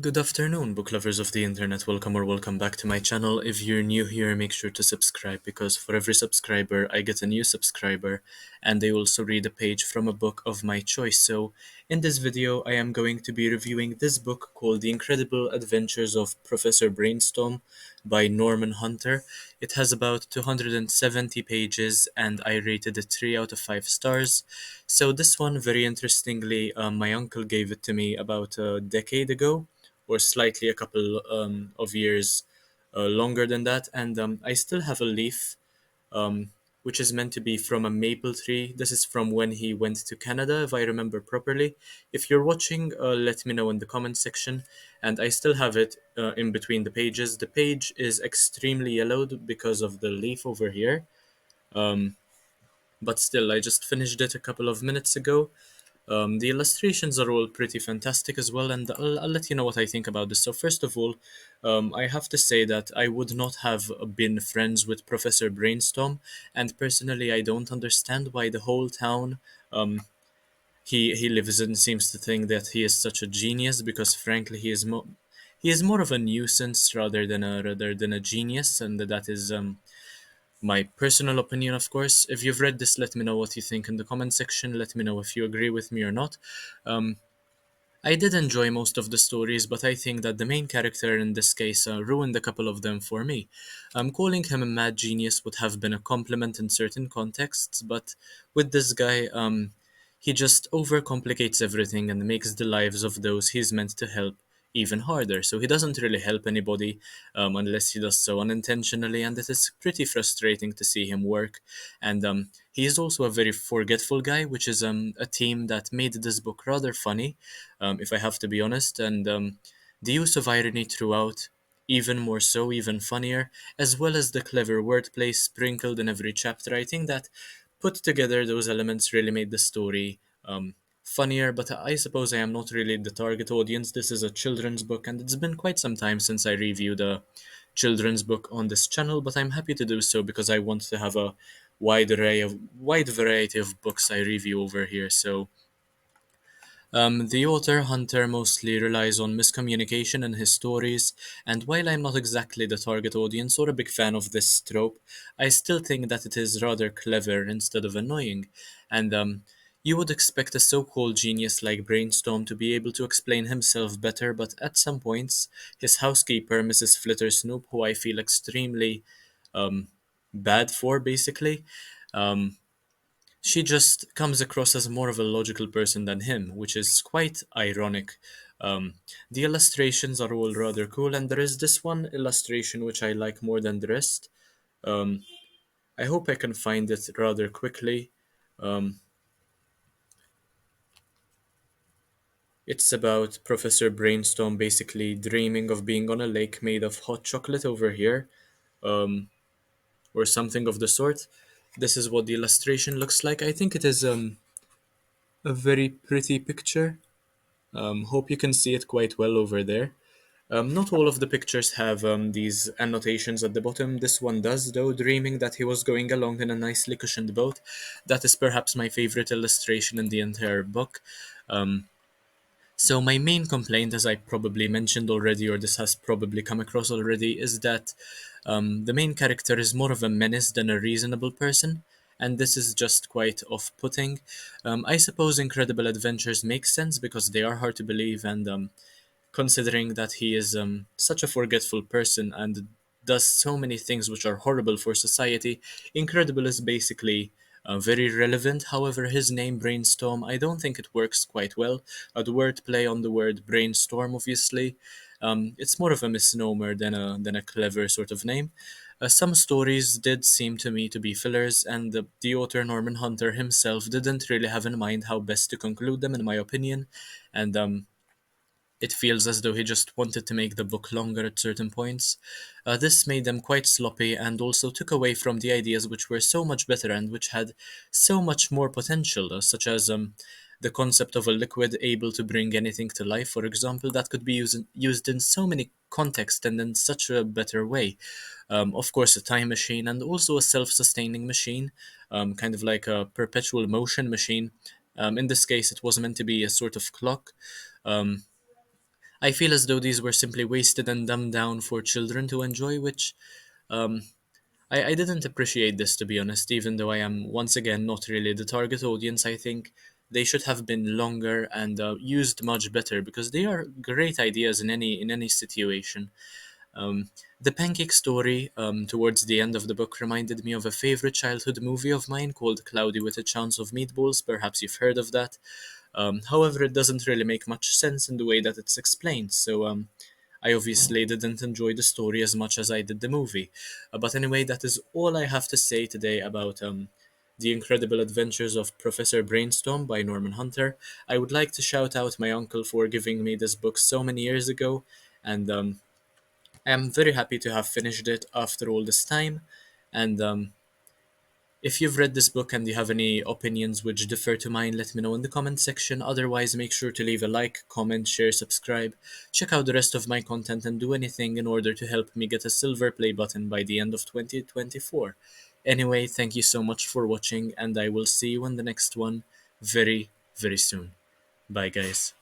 Good afternoon, book lovers of the internet. Welcome or welcome back to my channel. If you're new here, make sure to subscribe because for every subscriber, I get a new subscriber and they also read a page from a book of my choice. So, in this video, I am going to be reviewing this book called The Incredible Adventures of Professor Brainstorm by Norman Hunter. It has about 270 pages and I rated it 3 out of 5 stars. So, this one, very interestingly, my uncle gave it to me about a decade ago or slightly a couple of years longer than that. And I still have a leaf, um, which is meant to be from a maple tree. This is from when he went to Canada, if I remember properly. If you're watching, let me know in the comment section. And I still have it in between the pages. The page is extremely yellowed because of the leaf over here. Um, but still, I just finished it a couple of minutes ago. The illustrations are all pretty fantastic as well, and I'll let you know what I think about this. So first of all, I have to say that I would not have been friends with Professor Brainstorm, and personally, I don't understand why the whole town he lives in seems to think that he is such a genius. Because frankly, he is more of a nuisance rather than a genius, and that is my personal opinion, of course. If you've read this, let me know what you think in the comment section. Let me know if you agree with me or not. Um, I did enjoy most of the stories, but I think that the main character in this case ruined a couple of them for me. Calling him a mad genius would have been a compliment in certain contexts, but with this guy, he just overcomplicates everything and makes the lives of those he's meant to help even harder. So he doesn't really help anybody unless he does so unintentionally, and it is pretty frustrating to see him work. And he is also a very forgetful guy, which is a theme that made this book rather funny, if I have to be honest. And the use of irony throughout, even more so, even funnier, as well as the clever wordplay sprinkled in every chapter. I think that put together those elements really made the story funnier, but I suppose I am not really the target audience. This is a children's book, and it's been quite some time since I reviewed a children's book on this channel, but I'm happy to do so because I want to have a wide variety of books I review over here. So the author, Hunter, mostly relies on miscommunication in his stories, and while I'm not exactly the target audience or a big fan of this trope, I still think that it is rather clever instead of annoying. And you would expect a so-called genius like Brainstorm to be able to explain himself better, but at some points, his housekeeper, Mrs. Flittersnoop, who I feel extremely um, bad for, basically, um, she just comes across as more of a logical person than him, which is quite ironic. The illustrations are all rather cool, and there is this one illustration which I like more than the rest. Um, I hope I can find it rather quickly. Um, it's about Professor Brainstorm basically dreaming of being on a lake made of hot chocolate over here, um, or something of the sort. This is what the illustration looks like. I think it is a very pretty picture. Hope you can see it quite well over there. Not all of the pictures have these annotations at the bottom. This one does, though, dreaming that he was going along in a nicely cushioned boat. That is perhaps my favorite illustration in the entire book. Um, so my main complaint, as I probably mentioned already, or this has probably come across already, is that the main character is more of a menace than a reasonable person, and this is just quite off-putting. I suppose Incredible Adventures makes sense because they are hard to believe, and considering that he is such a forgetful person and does so many things which are horrible for society, Incredible is basically very relevant. However, his name Brainstorm, I don't think it works quite well. The wordplay on the word brainstorm, obviously, it's more of a misnomer than a clever sort of name. Some stories did seem to me to be fillers, and the author Norman Hunter himself didn't really have in mind how best to conclude them, in my opinion. And it feels as though he just wanted to make the book longer at certain points. This made them quite sloppy and also took away from the ideas which were so much better and which had so much more potential, such as the concept of a liquid able to bring anything to life, for example, that could be used in so many context and in such a better way. Of course, a time machine and also a self-sustaining machine, kind of like a perpetual motion machine. In this case, it was meant to be a sort of clock. Um, I feel as though these were simply wasted and dumbed down for children to enjoy, which um, I didn't appreciate this, to be honest, even though I am once again not really the target audience. I think they should have been longer and used much better because they are great ideas in any situation. Um, the pancake story towards the end of the book reminded me of a favorite childhood movie of mine called Cloudy with a Chance of Meatballs. Perhaps you've heard of that. However, it doesn't really make much sense in the way that it's explained. So I obviously didn't enjoy the story as much as I did the movie. But anyway, that is all I have to say today about The Incredible Adventures of Professor Brainstorm by Norman Hunter. I would like to shout out my uncle for giving me this book so many years ago, and I am very happy to have finished it after all this time. And if you've read this book and you have any opinions which differ to mine, let me know in the comment section. Otherwise, make sure to leave a like, comment, share, subscribe. Check out the rest of my content and do anything in order to help me get a silver play button by the end of 2024. Anyway, thank you so much for watching, and I will see you in the next one very, very soon. Bye, guys.